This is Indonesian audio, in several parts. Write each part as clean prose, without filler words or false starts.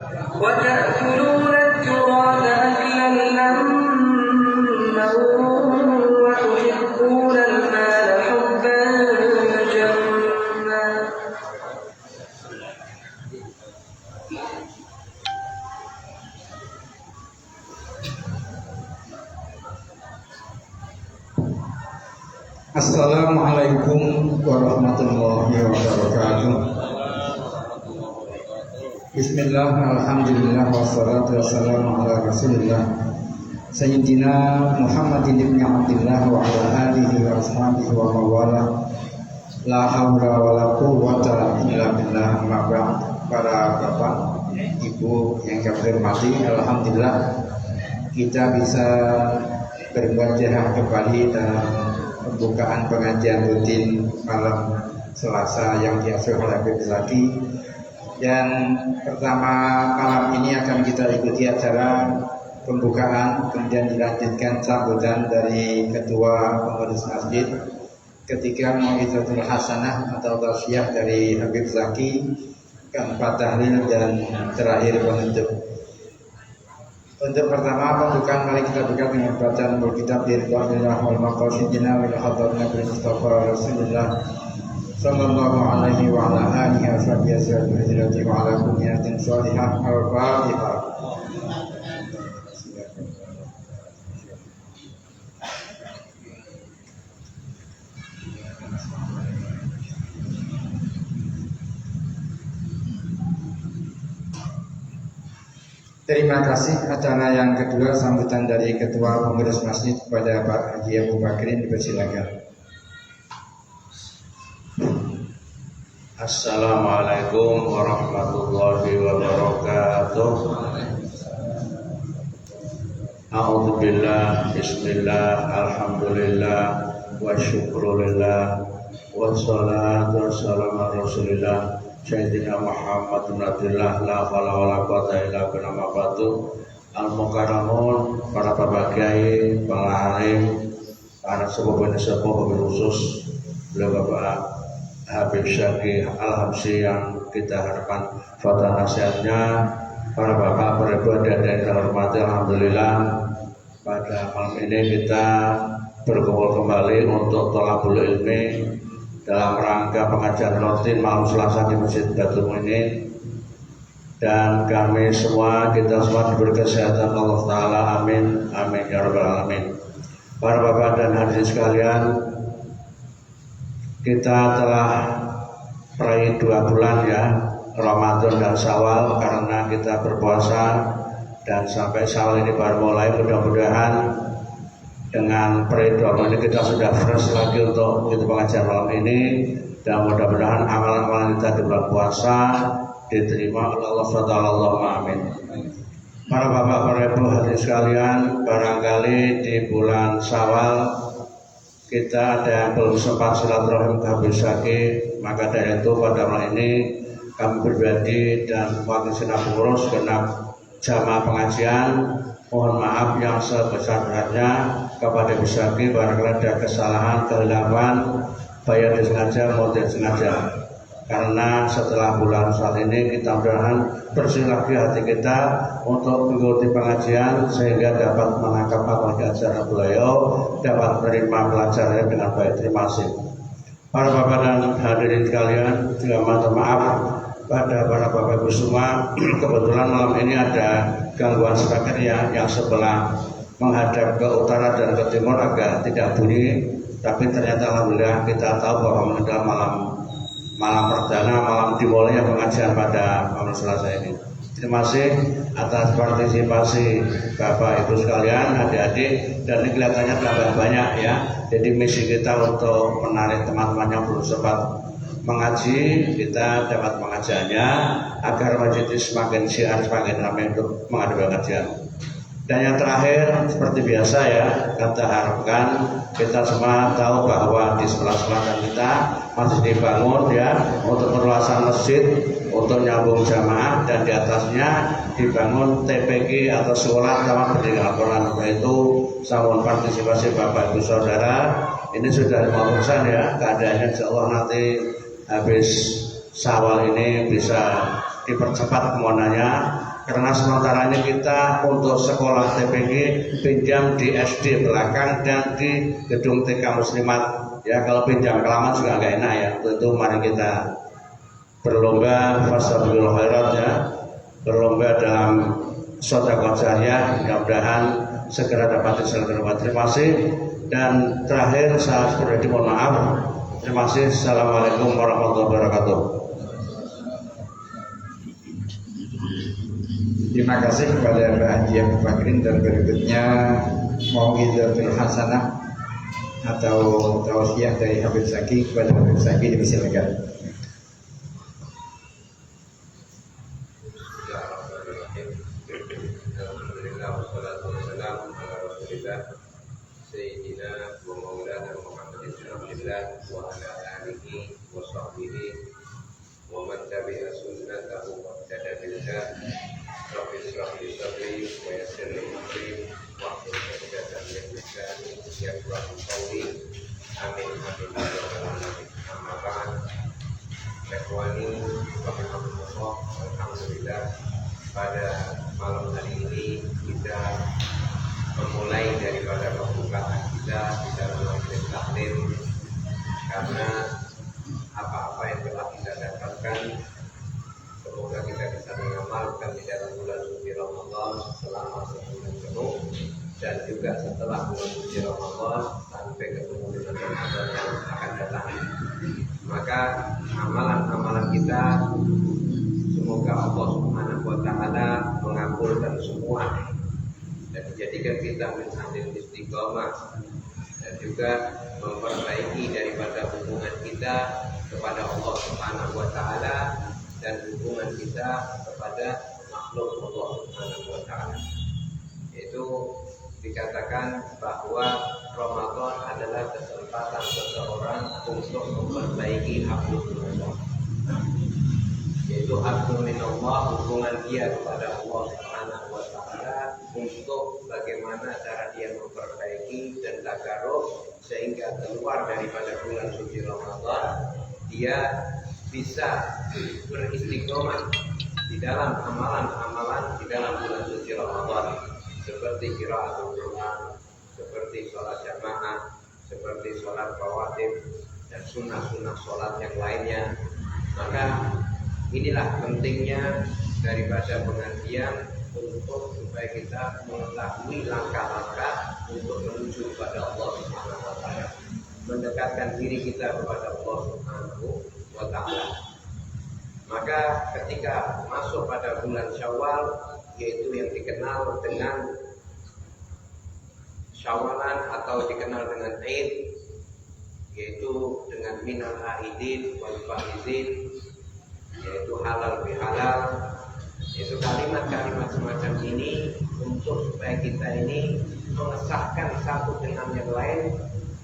وتأكلون التراث أكلا لما وتحبون المال حبا جما. Assalamualaikum warahmatullahi wabarakatuh. Bismillah, alhamdulillah, wassalatu wassalamu ala rasulillah Sayyidina Muhammadin ibn Abdillah wa ala alihi wa ashabihi wa mawala. La hawla wa la quwwata illa billah. Amma ba'd. Para bapak, ibu yang kami hormati, alhamdulillah kita bisa berwajah kembali dalam pembukaan pengajian rutin malam Selasa yang diasuh oleh Habib Zaki. Dan pertama malam ini akan kita ikuti acara pembukaan, kemudian dilanjutkan sambutan dari Ketua Pengurus Masjid, ketika Mau'izatul Hasanah atau tausiah dari Habib Zaki, keempat tahlil, dan terakhir penutup. Untuk pertama pembukaan, mari kita buka dengan bacaan Alkitab dari Qur'anillah wal maqasidina wal hadar Nabi Mustafa Rasulullah sallallahu alaihi wa ala alihi wa sahbihi wa ala kulliyatin salihah. Al-Fatihah. Terima kasih. Acara yang kedua, sambutan dari Ketua Pengurus Masjid kepada Pak Haji Abu Bakrin, dipersilakan. Assalamualaikum warahmatullahi wabarakatuh. A'udzubillah, bismillah, alhamdulillah, wa syukrulillah, wassalatu wassalamu ala rasulillah Sayyidina Muhammad bin Abdillah, la hawla wa la quwwata illa billah. Al-Mukarramun, para bapak kiai, para alim, para sepuh khusus, beliau Bapak Habib Syakih Al-Habsyi yang kita harapkan fatwa nasihatnya, para bapak, para ibu dan terhormati, alhamdulillah pada malam ini kita berkumpul kembali untuk thalabul ilmi dalam rangka pengajian rutin malam Selasa di Masjid Batu ini. Dan kami semua, kita semua diberi kesehatan Allah Ta'ala, amin, amin ya rabbal alamin. Para bapak dan hadirin sekalian, kita telah meraih 2 bulan ya, Ramadan dan Syawal, karena kita berpuasa dan sampai Syawal ini baru mulai. Mudah-mudahan dengan meraih 2 bulan ini kita sudah fresh lagi untuk pengajian malam ini, dan mudah-mudahan amalan-amalan kita di bulan puasa diterima oleh Allah SWT. Allahumma amin. Para bapak, para ibu hadirin sekalian, barangkali di bulan Syawal kita ada yang belum sempat silaturahim ke Habib Zaki, maka dari itu pada malam ini kami pribadi dan wakil pengurus genap jamaah pengajian mohon maaf yang sebesar-besarnya kepada Habib Zaki barangkali ada kesalahan, kehilapan, baik disengaja maupun tidak sengaja. Karena setelah bulan saat ini kita mudah-mudahan bersih lagi hati kita untuk mengikuti pengajian sehingga dapat menangkap apa yang diajarkan beliau, dapat menerima pelajarannya dengan baik. Terima kasih. Para bapak dan hadirin sekalian, juga mohon maaf pada para bapak ibu semua. Kebetulan malam ini ada gangguan speaker yang sebelah menghadap ke utara dan ke timur agak tidak bunyi, tapi ternyata alhamdulillah kita tahu bahwa meninggal malam perdana, malam dimulainya pengajian pada malam Selasa ini. Terima kasih atas partisipasi Bapak Ibu sekalian, adik-adik, dan ini kelihatannya tambah banyak ya. Jadi misi kita untuk menarik teman-teman yang belum sempat mengaji, kita dapat pengajiannya agar masjid ini semakin syiar, semakin ramai untuk menghadapi pengajian. Dan yang terakhir, seperti biasa ya, kita harapkan kita semua tahu bahwa di sebelah-sebelah kita masih dibangun ya untuk perluasan masjid, untuk nyambung jamaah, dan di atasnya dibangun TPQ atau sekolah taman pendidikan Al-Quran. Yaitu saluran partisipasi Bapak Ibu Saudara ini sudah 50% ya, keadaannya insya Allah nanti habis Syawal ini bisa dipercepat kemonanya. Karena sementara ini kita untuk sekolah TPG pinjam di SD belakang dan di gedung TK Muslimat. Ya kalau pinjam kelamaan juga nggak enak ya. Tentu mari kita berlomba fastabiqul khairat ya, berlomba dalam sedekah jariyah, mudah-mudahan segera dapat diselenggarakan. Terima kasih. Dan terakhir saya seperti mohon maaf. Terima kasih. Assalamualaikum warahmatullahi wabarakatuh. Terima kasih kepada Mbak Haji Abu Bakrin, dan berikutnya Mau'izatul Hasanah atau tausiah dari Habib Zaki kepada Habib Zaki dipersilakan. Alhamdulillah wassalatu wassalamu ala Rasulillah Sayyidina wa Maulana Muhammadin Rasulillah wa ala alihi wa sahbihi wa man tabi'a sunnatahu wa tada billah. Rabbi shrah li sadri wa yassir li amri wahlul 'uqdatam min lisani yafqahu qawli. Amin amin ya rabbal alamin. Amma ba'd. Ikhwani rahimakumullah, alhamdulillah pada malam hari ini kita memulai daripada pembukaan kita di dalam majelis taklim, karena apa-apa yang telah kita dapatkan semoga kita bisa mengamalkan di dalam bulan suci Ramadan selama sebulan penuh, dan juga setelah bulan suci Ramadan sampai ketemu dengan Ramadan yang akan datang. Maka amalan-amalan kita semoga Allah Subhanahu wa taala mengabulkan semua dan menjadikan kita min ahlil istiqamah, dan juga memperbaiki daripada hubungan kita kepada Allah Subhanahu wa taala dan hubungan kita kepada makhluk Allah Subhanahu wa taala. Itu dikatakan bahwa Ramadan adalah kesempatan seseorang untuk memperbaiki hubungan, yaitu hubungan hubungan dia kepada Allah Subhanahu wa taala, untuk bagaimana cara dia memperbaiki dan takarruf sehingga keluar daripada bulan suci Ramadan dia bisa beristiqomah di dalam amalan-amalan di dalam bulan suci Ramadan, seperti qiraatul Quran, seperti sholat jamaah, seperti sholat rawatib dan sunnah-sunnah sholat yang lainnya. Maka inilah pentingnya daripada pengajian, untuk supaya kita mengetahui langkah-langkah untuk menuju kepada Allah Subhanahu wa taala, mendekatkan diri kita kepada Allah Subhanahu wa taala. Maka ketika masuk pada bulan Syawal, yaitu yang dikenal dengan Syawalan atau dikenal dengan Aid, yaitu dengan minal aidin wal faizin, yaitu halal bihalal, yaitu kalimat-kalimat semacam ini untuk supaya kita ini mengesahkan satu dengan yang lain,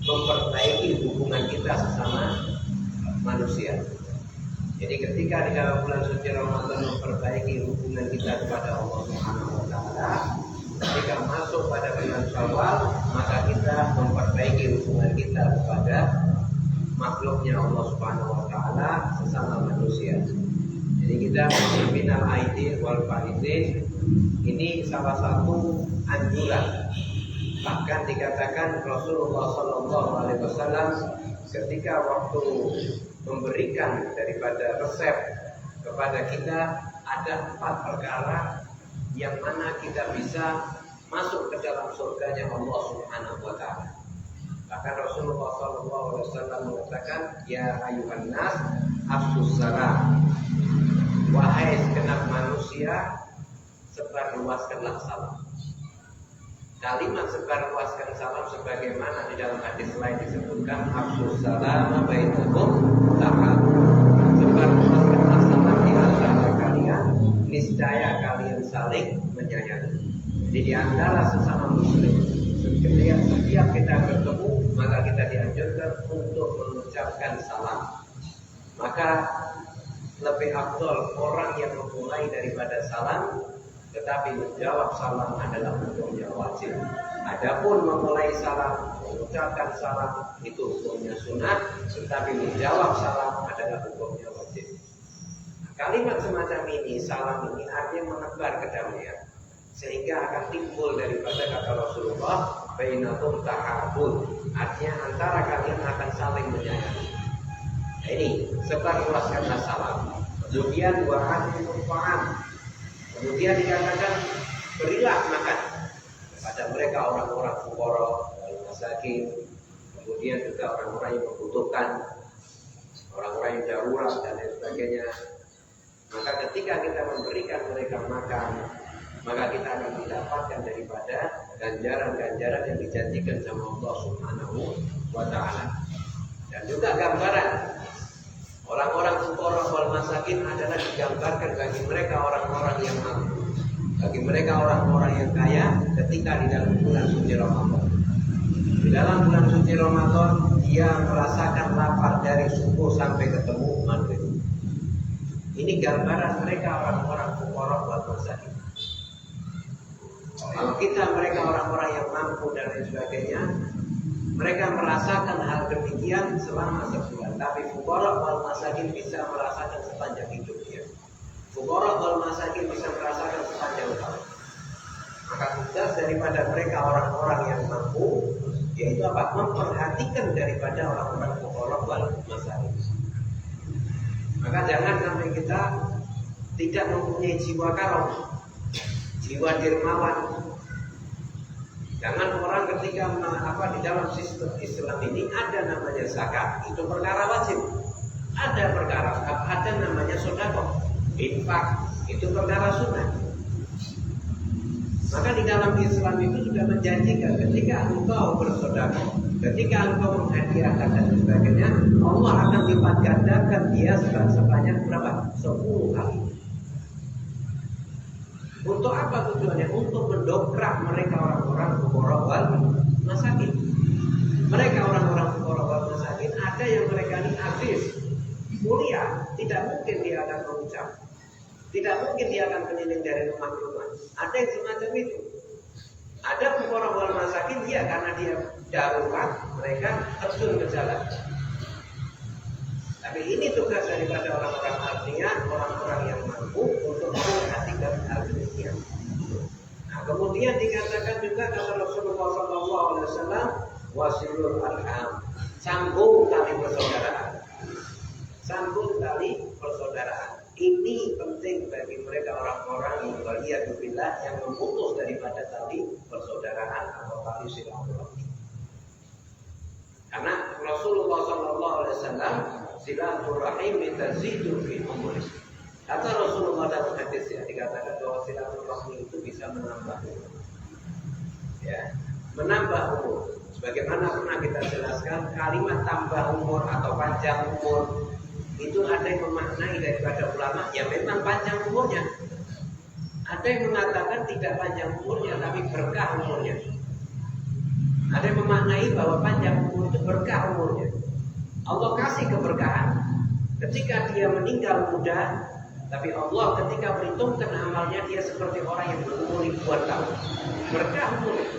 memperbaiki hubungan kita sesama manusia. Jadi ketika di dalam bulan suci Ramadan memperbaiki hubungan kita kepada Allah Subhanahu wa taala, ketika masuk pada bulan Syawal maka kita memperbaiki hubungan kita kepada makhluknya Allah Subhanahu wa taala, sesama manusia. Jadi kita minal aidin wal faizin, ini salah satu anjuran. Bahkan dikatakan Rasulullah sallallahu alaihi wasallam ketika waktu memberikan daripada resep kepada kita, ada 4 perkara yang mana kita bisa masuk ke dalam surganya Allah Subhanahu wa taala. Bahkan Rasulullah sallallahu alaihi wasallam mengatakan, ya ayuhan nas afsus salam, wahai segenap manusia sebarluaskanlah salam. Kalimat sebarluaskan salam sebagaimana di dalam hadis lain disebutkan, afsus salam bainakum tahab, sebarluaskanlah salam di antara kalian, niscaya kalian saling menyayangi. Jadi di antara sesama muslim, setiap kita bertemu maka kita dianjurkan untuk mengucapkan salam. Maka lebih afdol orang yang memulai daripada salam, tetapi menjawab salam adalah hukumnya wajib. Adapun memulai salam, mengucapkan salam itu hukumnya sunat, tetapi menjawab salam adalah hukumnya wajib. Kalimat semacam ini, salam ini artinya menebar kedamaian, sehingga akan timbul daripada kata Rasulullah, bainakum tahabun, artinya antara kalian akan saling menyayangi. Nah, ini sebarluaskanlah salam. Kemudian wa'atimul ta'am, kemudian dikatakan berilah makan kepada mereka orang-orang fuqara, masakin, kemudian juga orang-orang yang membutuhkan, orang-orang yang darurat dan lain sebagainya. Maka ketika kita memberikan mereka makan, maka kita akan mendapatkan daripada ganjaran-ganjaran yang dijanjikan sama Allah Subhanahu wa Ta'ala. Dan juga gambaran orang-orang fuqara wal masakin adalah digambarkan bagi mereka orang-orang yang mampu, bagi mereka orang-orang yang kaya ketika di dalam bulan suci Ramadan. Di dalam bulan suci Ramadan dia merasakan lapar dari subuh sampai ketemu maghrib. Ini gambaran mereka orang-orang fuqara wal masakin. Kalau kita mereka orang-orang yang mampu dan lain sebagainya, mereka merasakan hal demikian selama sebulan. Tapi fuqara wal masakin bisa merasakan sepanjang hidupnya. Fuqara wal masakin bisa merasakan sepanjang tahun. Maka tugas daripada mereka orang-orang yang mampu, yaitu apa? Memperhatikan daripada orang-orang fuqara wal masakin. Maka jangan sampai kita tidak mempunyai jiwa karom, jiwa dermawan. Jangan orang ketika di dalam sistem Islam ini ada namanya zakat, itu perkara wajib. Ada perkara, ada namanya sedekah, infak, itu perkara sunnah. Maka di dalam Islam itu sudah menjanjikan ketika engkau bersedekah, ketika engkau menghadiahkan dan sebagainya, Allah akan lipat gandakan dia sebanyak berapa? 10 kali. Untuk apa tujuannya? Untuk mendobrak mereka orang-orang fuqara wal masakin. Mereka orang-orang fuqara wal masakin ada yang mereka ini afif, mulia, tidak mungkin dia akan mengucap, tidak mungkin dia akan keliling dari rumah ke rumah. Ada yang semacam itu. Ada fuqara wal masakin dia karena dia darurat, mereka terjun ke jalan. Tapi ini tugas daripada orang-orang artinya orang-orang yang mampu untuk memperhatikan hal demikian. Nah, kemudian dikatakan juga kata Rasulullah SAW, wasilul arham, sambung tali persaudaraan. Sambung tali persaudaraan. Ini penting bagi mereka orang-orang yang waliyadzubillah yang memutus daripada tali persaudaraan atau tali silaturahmi. Karena Rasulullah SAW silaturahim tazidu fi umur. Kata Rasulullah dalam hadis ya, dikatakan bahwa silaturahmi itu bisa menambah umur. Ya, menambah umur. Sebagaimana pernah kita jelaskan, kalimat tambah umur atau panjang umur itu ada yang memaknai daripada ulama, ya memang panjang umurnya. Ada yang mengatakan tidak panjang umurnya, tapi berkah umurnya. Ada yang memaknai bahwa panjang umur itu berkah umurnya. Allah kasih keberkahan ketika dia meninggal muda, tapi Allah ketika perhitungkan amalnya dia seperti orang yang berumur ribuan tahun. Berkah umurnya.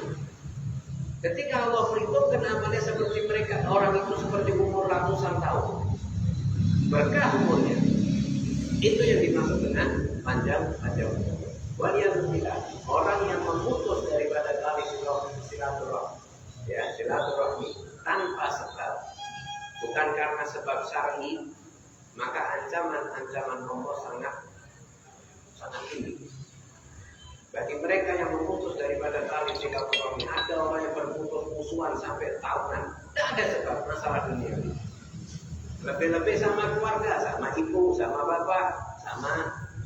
Ketika Allah perhitungkan amalnya seperti mereka, orang itu seperti umur ratusan tahun. Berkah umurnya. Itu yang dimaksud dengan panjang umur. Waliyadzubillah, orang yang memutus daripada tali silaturahmi, ya silaturahmi tanpa sebab, bukan karena sebab syar'i, maka ancaman Allah sangat tinggi. Bagi mereka yang memutus daripada tali silaturahmi, ada orang yang berputus musuhan sampai tahunan, tidak ada sebab masalah dunia ini. Lebih-lebih sama keluarga, sama ibu, sama bapak, sama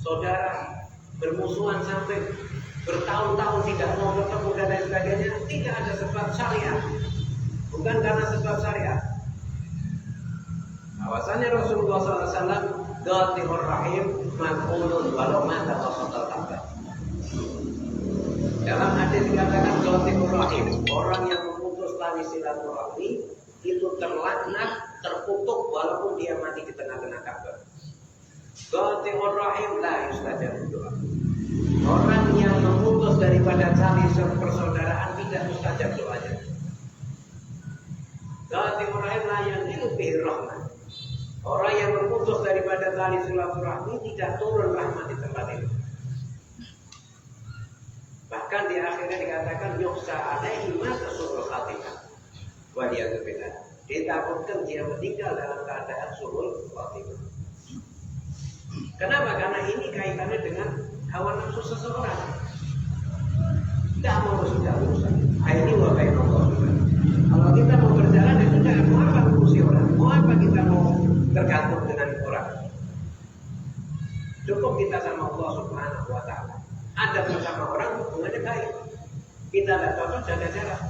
saudara, bermusuhan sampai bertahun-tahun tidak mau ketemu dan lain sebagainya, tidak ada sebab syariat, bukan karena sebab syariat. Bahwasanya Rasulullah SAW qatirur rahim maqulun walau mata qasatal qabr. Dalam hadis dikatakan qatirur rahim, orang yang memutus tali silaturahmi itu terlaknat, terkutuk walaupun dia mati di tengah-tengah Ka'bah. Qatirur rahim la yustajab doa. Orang yang memutus daripada tali persaudaraan tidak mustajab doanya. Qatirur rahim la yanzilu bihi rahmah. Orang yang memutus daripada tali tali silaturahmi tidak turun rahmat di tempat itu. Bahkan di akhirnya dikatakan yuksa alaihi ma tasurul khatimah. Wa dia berbeda. Ditakutkan dia meninggal dalam keadaan surul khatimah. Kenapa? Karena ini kaitannya dengan hawa nafsu seseorang. Tidak mau sudah urusan. Ini wakai Allah. Kalau kita mau berjalan ya sudah, mau apa urusi orang? Mau apa kita mau tergantung dengan orang? Cukup kita sama Allah Subhanahu wa Ta'ala. Ada bersama orang hubungannya baik. Kita tidak cocok jaga jarak.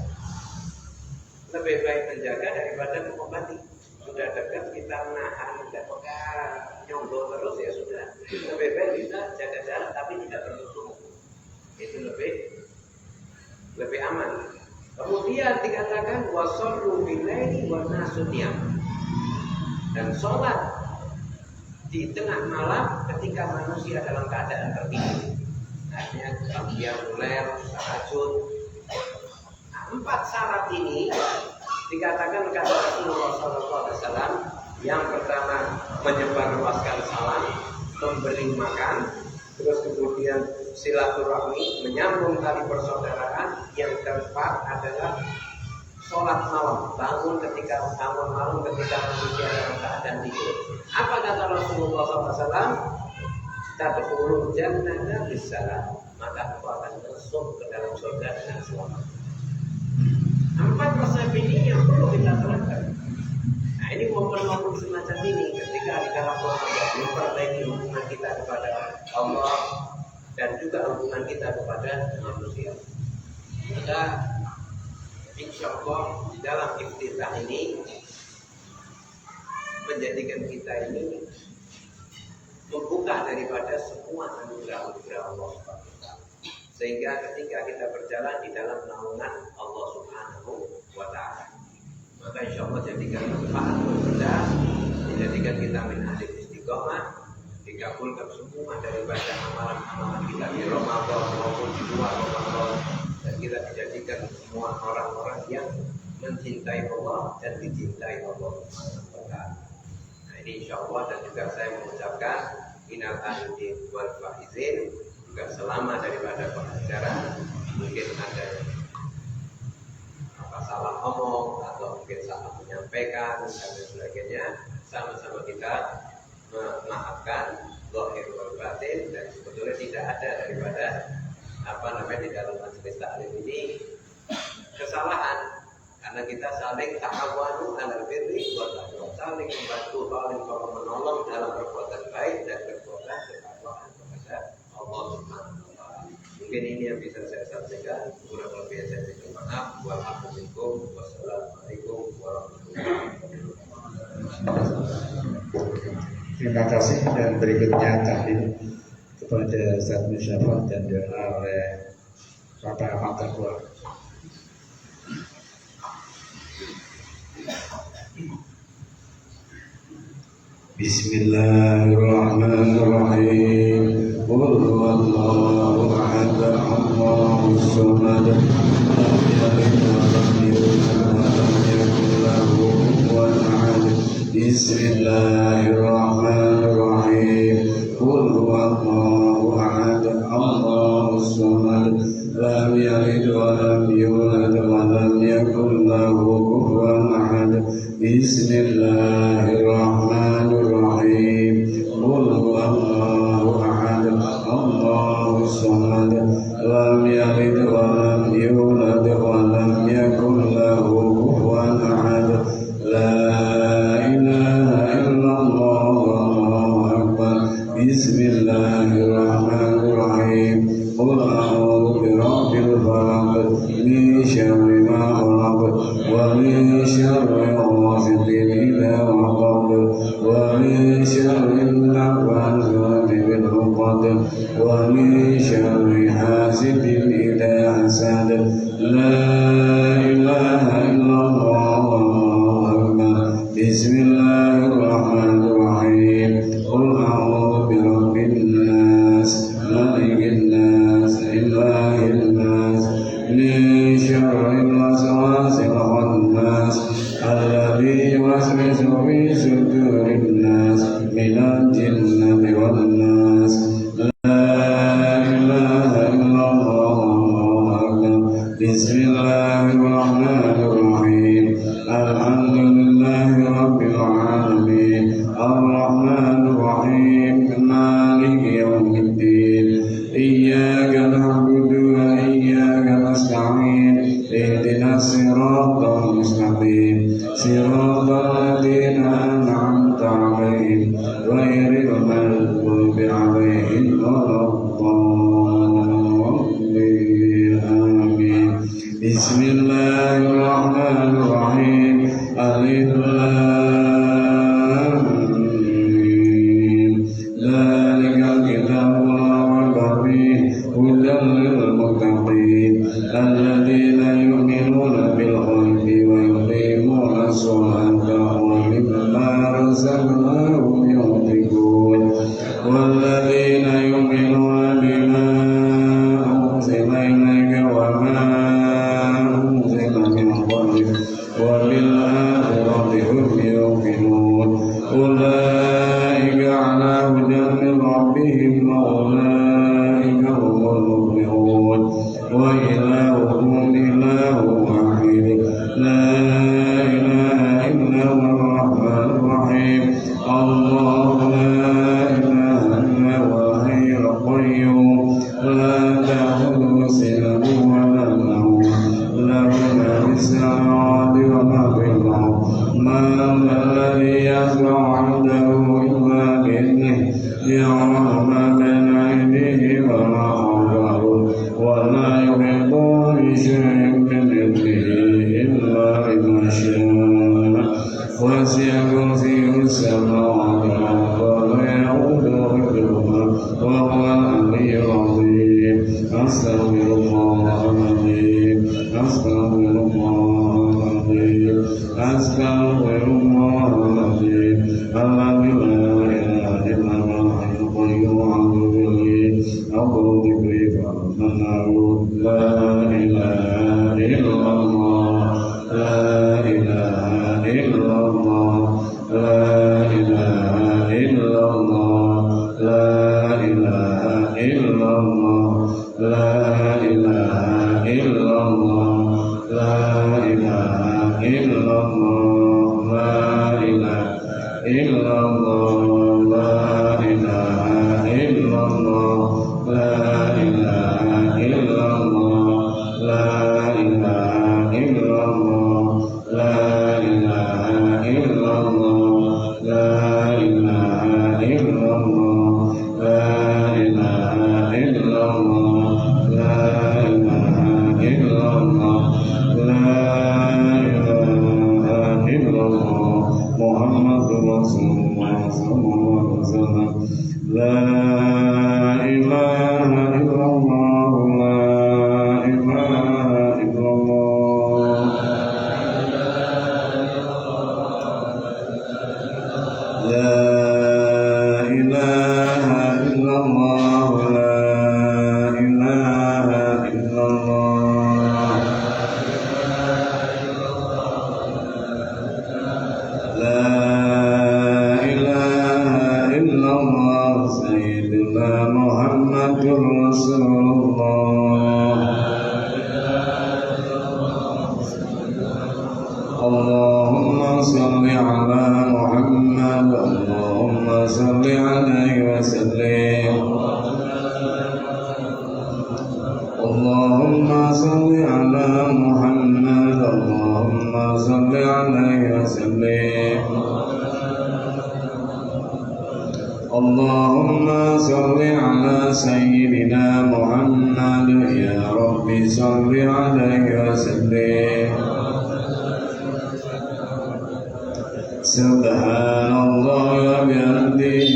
Lebih baik menjaga daripada mengobati. Sudah dekat kita menahan, tidak nyonggol terus ya sudah. Lebih baik kita jaga jarak tapi tidak bermusuh. Itu lebih aman. Kemudian dikatakan wasallu billaili wan nasu niyam. Dan sholat di tengah malam ketika manusia dalam keadaan tertidur. Artinya dia mulai tahajud. Nah, 4 syarat ini dikatakan kata Rasulullah SAW. Yang pertama menyebarluaskan salam, memberi makan, terus kemudian silaturahmi, menyambung tali persaudaraan. Yang keempat adalah sholat malam, bangun malam ketika manusia dalam keadaan tidur. Apa kata Rasulullah SAW? Tadkhulul jannata bisalam, maka engkau akan masuk ke dalam surga dengan selamat. 4 resep ini yang perlu kita terapkan. Nah, ini momen-momen semacam ini ketika di dalam Ramadan memperbaiki hubungan kita kepada Allah dan juga hubungan kita kepada manusia. Maka insya Allah di dalam iftitah ini menjadikan kita ini membuka daripada semua anugerah-anugerah Allah Subhanahu wa Ta'ala. Sehingga ketika kita berjalan di dalam naungan Allah Subhanahu wa Ta'ala, maka insya Allah jadikan manfaat untuk kita, menjadikan kita min ahli istiqomah, dikabulkan semua daripada amalan-amalan kita di Ramadan maupun di luar Ramadan, dan kita dijadikan semua orang-orang yang mencintai Allah dan dicintai Allah Subhanahu wa Ta'ala. Nah ini insya Allah, dan juga saya mengucapkan minal aidin wal faizin, juga selamat daripada pengajaran. Mungkin ada salah ngomong atau mungkin salah menyampaikan dan sebagainya, sama-sama kita memaafkan zahir wal batin. Dan sebetulnya tidak ada daripada di dalam majelis taklim ini kesalahan, karena kita saling ta'awanu 'alal birri wal taqwa, saling membantu, saling menolong dalam perbuatan baik dan perbuatan ketakwaan kepada Allah Subhanahu wa Ta'ala. Mungkin ini yang bisa saya sampaikan. Kurang lebih saya minta maaf. Wassalamualaikum warahmatullahi wabarakatuh. Terima kasih, dan berikutnya tahlil kepada Ustaz Musyafat dan doa oleh Bapak Ahmad Taqwa. Bismillahirrahmanirrahim. Qul huwallahu ahad, Allahus samad, lam yalid wa lam yulad wa lam yakul lahu kufuwan ahad. Bismillahirrahmanirrahim. Qul huwallahu ahad, Allahus samad, lam yalid wa lam yulad wa lam yakul lahu kufuwan ahad. Bismillahirrahmanirrahim. Qul huwallahu ahad, Allahus samad, lam yalid wa lam yulad wa lam yakul lahu kufuwan ahad. La ilaha illallah, wallahu akbar. Bismillahirrahmanirrahim. Qul a'udzu birabbil falaq, min syarri ma khalaq, wa min syarri ghasiqin idza waqab, wa min syarri an-nafathati fil 'uqad, wa min syarri hasidin idza الله أكبر. بسم الله الرحمن الرحيم. الحمد لله رب العالمين الرحمن الرحيم مالك يوم الدين إياك نعبد وإياك نستعين اهدنا الصراط المستقيم صراط الذين أنعمت عليهم غير المغضوب عليهم ولا الضالين آمين. بسم الله الرحمن الرحيم. ألف لام ميم. ذلك الكتاب لا ريب فيه هدى للمتقين الذين يؤمنون بالغيب ويقيمون الصلاة ومما رزقناهم ينفقون والذين يؤمنون بما أنزل إليك وما أنزل من قبلك وبالآخرة هم يوقنون أولئك على هدى من ربهم وأولئك هم المفلحون وإلهكم إله واحد لا إله إلا هو الرحمن الرحيم. الله لا إله إلا هو الحي القيوم لا تأخذه سنة ولا نوم له ما في السماوات وما في الأرض. من ذا الذي يشفع عنده إلا بإذنه يعلم ما بين أيديهم وما خلفهم ولا يحيطون بشيء من علمه إلا بما شاء وسع كرسيه السماوات والأرض ولا يئوده حفظهما وهو العلي العظيم. أستغفر الله العظيم أستغفر الله العظيم أستغفر الله العظيم الذي لا إله إلا هو الحي القيوم أعوذ به فأمنعوا لا إله إلا الله لا إله إلا الله لا إله إلا الله لا إله إلا الله لا إله إلا الله لا إله إلا الله لا إله إلا الله لا إله إلا الله لا إله إلا الله لا إله إلا الله لا إله إلا الله لا إله إلا الله لا إله إلا الله لا إله إلا الله لا إله إلا الله محمد رسول الله صلى الله عليه وسلم. لا إله إلا الله لا إله إلا الله لا إله إلا الله لا إله إلا الله لا إله إلا الله سيدنا محمد رسول الله. اللهم صل على محمد اللهم صل عليه وسلم. اللهم صل على محمد اللهم صل عليه وسلم. اللهم صل على سيدنا محمد يا رب صل عليه وسلم. سبحان الله وبحمده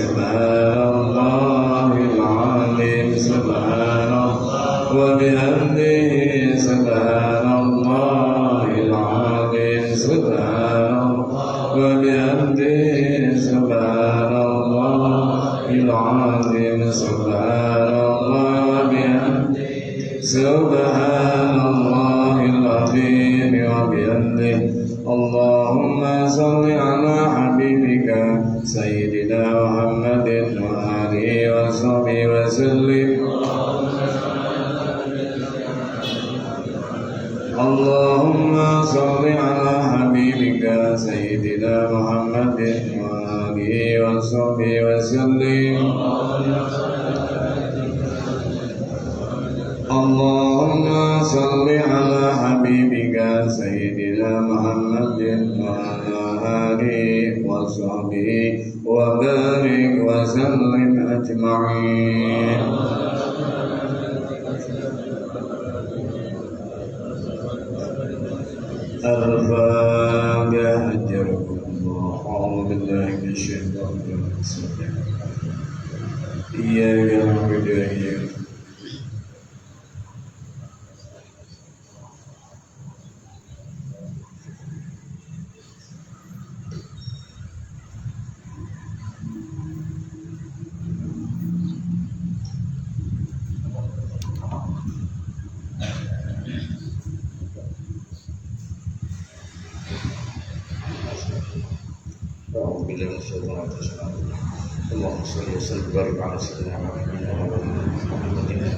سبحان الله العظيم سبحان الله وبحمده سبحان الله العظيم سبحان الله وبحمده سبحان الله العظيم سبحان الله وبحمده سبحان الله العظيم وبحمده. اللهم صل على حبيبك سيدنا محمد وآله وصحبه وسلم. اللهم صل على حبيبك سيدنا محمد وآله وصحبه وسلم اللهم صل على حبيبك سيدنا محمد وعلى آله وصحبه وبارك وسلم أجمعين الفاتحة أجركم الله أعوذ بالله من الشيطان الرجيم إياك نعبد وإياك اللهم صل وسلم وبارك على سيدنا محمد وعلى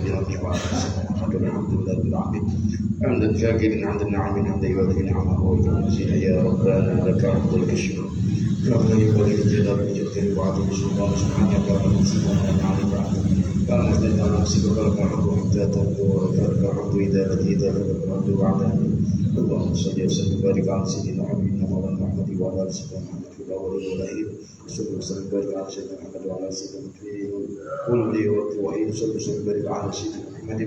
اله وصحبه الحمد لله رب العالمين حمدا شاكرا حمدا ناعما حمدا يوافي نعمه ويكافئ يا ربنا لك الحمد لك الشكر كما ينبغي لجلال وجهك وعظيم سلطانك سبحانك اللهم سبحانك عليك كما استدعى نفسك فلك الحمد حتى تبدو ولك الحمد اذا بديت فلك الحمد بعد اللهم صل وسلم وبارك على سيدنا حبيبنا مولانا محمد وعلى ال سيدنا محمد في الاولين والاخرين صلى وسلم وبارك على سيدنا محمد وعلى سيدنا في كل وقت وحين صلى وسلم وبارك على سيدنا محمد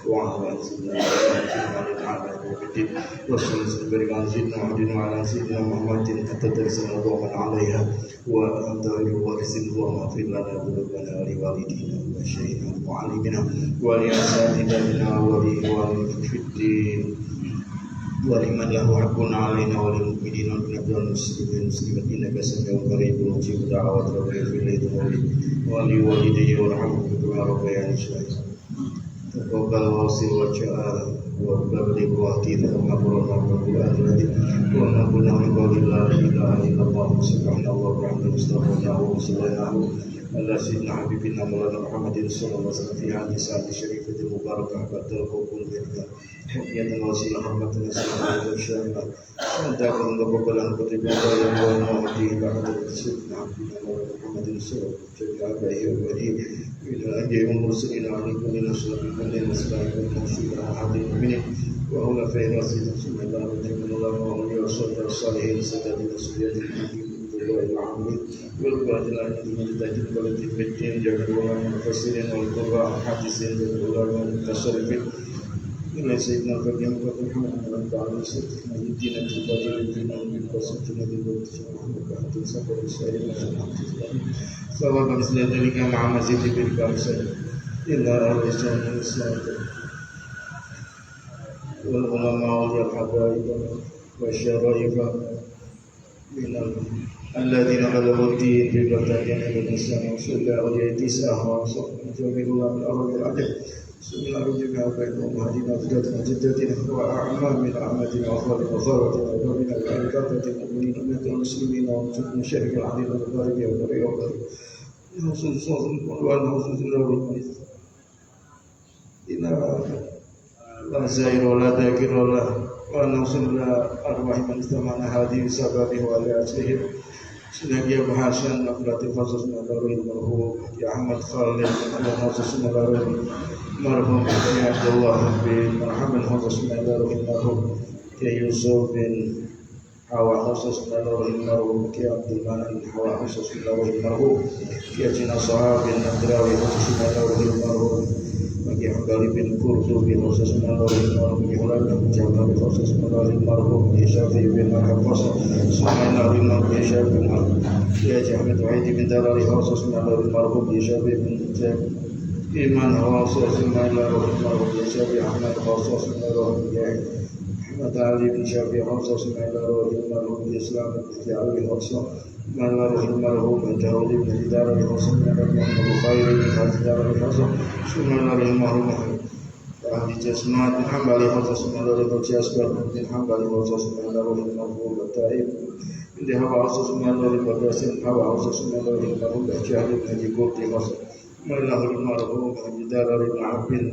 وعلى ال سيدنا محمد وعلى الدين وصلى وسلم وبارك على سيدنا محمد وعلى سيدنا محمد حتى ترسل اللهم عليها وانت غير الوارث اللهم اغفر لنا ذنوبنا ولوالدينا وشيخنا ومعلمنا ولاساتذتنا ولإخواننا في الدين ولمن له حق علينا وللمؤمنين والمسلمين والمسلمات انك سميع قريب مجيب دعوات ربنا في الليل ولوالديه وارحمهم كما ربياني صغيرا تقبل واصل وجعل وبلغ واهدنا ومغفرنا بالقران الذي ونقولنا من قول لا اله الا الله سبحان الله وبحمده استغفرناه وصليناه على سيدنا حبيبنا مولانا محمد صلى الله عليه وسلم في هذه الساعه الشريفه المباركه بعد القبول منك حقيقة وسيلة رحمة نسأل الشاملة أنت أقول قبلا كتب الله ومعطي بعد سيدنا عبدنا محمد صلى الله عليه وسلم إلى أجل المرسلين على كل نسل من كل نسل والموصول على هذه المؤمنين وهنا في راسنا ثم الله من الله وعليه وصحبه الصالحين سداد المسؤوليات الحكيم العامين والبعد الذين تجد بلد البيتين جميع المفسرين والقراء الحديثين والعلماء المتصرفين إلى سيدنا الكريم محمد وعلى سيدنا الدين الباطل الدين من قصتنا بالبيت محمد وأنت سفر السائل سواء مثل ذلك مع مزيد بالكامسة إلا أهل الإسلام والعلماء والحبائب والشرائف من الذين بلغوا الدين في بلدان الإسلام وصلى عليه تسعة وصحبه جميع الله من الأرض والعجل بسم الله الرحمن الرحيم وهدينا بجدنا جدتنا وأعمامنا أعمامنا وخالتنا وبابنا وكافة المؤمنين من المسلمين ومن الشرك العظيم والغرب والبريء والغرب نوصل صوت ونوصل الله إلى لا زائر ولا ذاكر ولا ونوصل إلى أرواح من استمعنا هذه سببه وعلى أسره Sebagai bahasan berarti khusus melalui marhum ya Ahmad Khalid dan khusus melalui marhum ya Abdullah bin Muhammad khusus melalui marhum ya Yusuf bin Hawa khusus melalui marhum ya Abdul Manan Hawa khusus melalui marhum ya Jina Sahab bin Nadrawi khusus melalui marhum bagi Hambali bin Qurtubi khusus melalui marhum ya Ulama bin Jabal khusus melalui marhum ya Syafi'i bin Al-Haqqas melalui marhum ya Syafi'i bin يا جامد وعيد من دار خاصص من الله المرغوب يشابه من كتاب إيمان خاصص من الله المرغوب يشابه أحمد خاصص من الله أحمد علي بن شافعي خاصص من الله المرغوب الإسلام الجعل خاصص من الله المرغوب من جاول بن دار خاصص من الله البخاري بن دار خاصص من الله المرغوب أهل جسمات من حنبل خاصص من الله الجسمات من حنبل خاصص من الله المرغوب التائب Ini hawa khusus melalui batasan hawa khusus melalui marhum berjahil menjadi kurti khusus melalui marhum menjadi dari ma'afin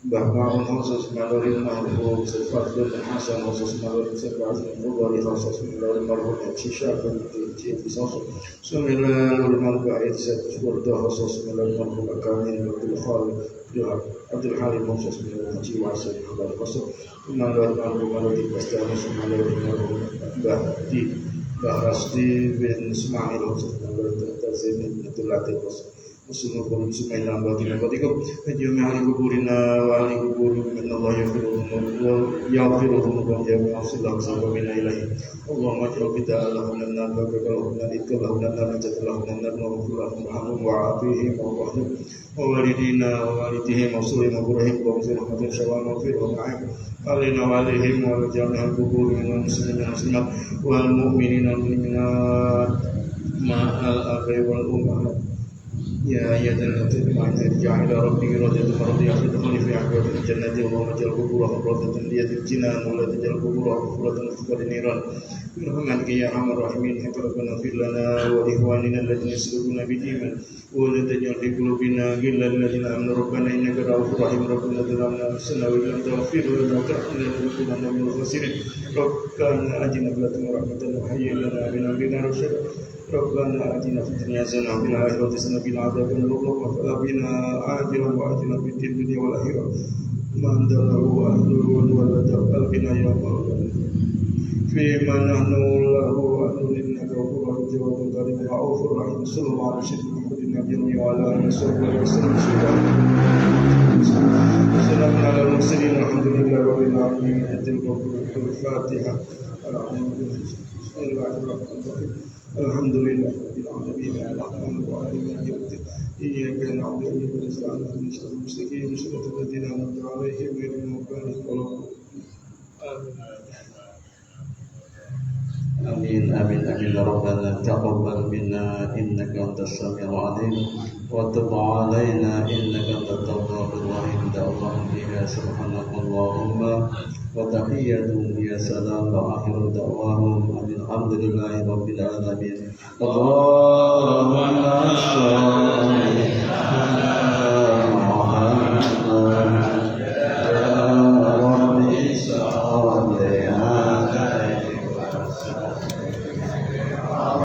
bahwa khusus melalui mahbub Fadlul Hasan khusus melalui sebuah Bukhari khusus melalui marhum Syekh Abdul Sosok melalui marhum Aid Furda khusus melalui marhum Kamil Abdul Halim khusus melalui jiwa Syekh khusus melalui marhum Bastami melalui marhum Rasdi bin Ismail khusus melalui Tazim bin Abdul Latif Assalamualaikum warahmatullahi wabarakatuh. Ajmi ahli kuburina wa ahli kuburi min Allah yaghfiruhum wa jami'a sallallahu alaihi. Allahumma ij'al bid'ahum min an-nar wa qulubahum min al-ittiba'u min an-nar jazalahum min an-nar wa rahmuhum wa afihim wa wahum wa walidina wa walidihim wa sulihim wa burahim wa rahmatin syawam wa firhum a'im alina wa alaihim wa jami'a kuburi min al-muslimin wa muslimat wal mu'minina wal mu'minat ma'al abai wal ummahat. يا أيها الذين آمنوا ارجعوا إلى ربك راضية مرضية فادخلوا في عباد الجنة اللهم اجعل قبورهم روضة ليد الجنان ولا تجعل قبورهم حفرة لأصحاب النيران برحمتك يا أرحم الراحمين ربنا اغفر لنا ولإخواننا الذين سبقونا بالإيمان ولا تجعل في قلوبنا غلا للذين آمنوا ربنا إنك رؤوف رحيم ربنا ظلمنا أنفسنا وإن لم تغفر لنا وترحمنا لنكونن من الخاسرين ربنا آتنا رحمة وهيئ لنا من أمرنا رشدا ربنا آتنا في الدنيا حسنة وفي الآخرة حسنة وقنا عذاب النار وقنا عاجلا وآجلا في الدنيا والآخرة ما أنت له أهل ولا تقبلنا يا مولانا فيما نحن له أهل إنك غفور جواد كريم رؤوف رحيم صلى الله على سيدنا محمد النبي وعلى آله وصحبه وسلم السلام على المرسلين الحمد لله رب العالمين الفاتحة بسم الله الرحمن الرحيم الحمد لله رب العالمين الرحمن الرحيم مالك يوم الدين إياك نعبد وإياك نستعين اهدنا الصراط المستقيم صراط الذين أنعمت عليهم غير المغضوب عليهم ولا الضالين آمين آمين ربنا تقبل منا إنك أنت السميع العليم وتب علينا إنك أنت التواب الرحيم اللهم بك سبحانك اللهم وتحياتهم يا سلام وآخر دعواهم أن الحمد لله رب العالمين اللهم صل على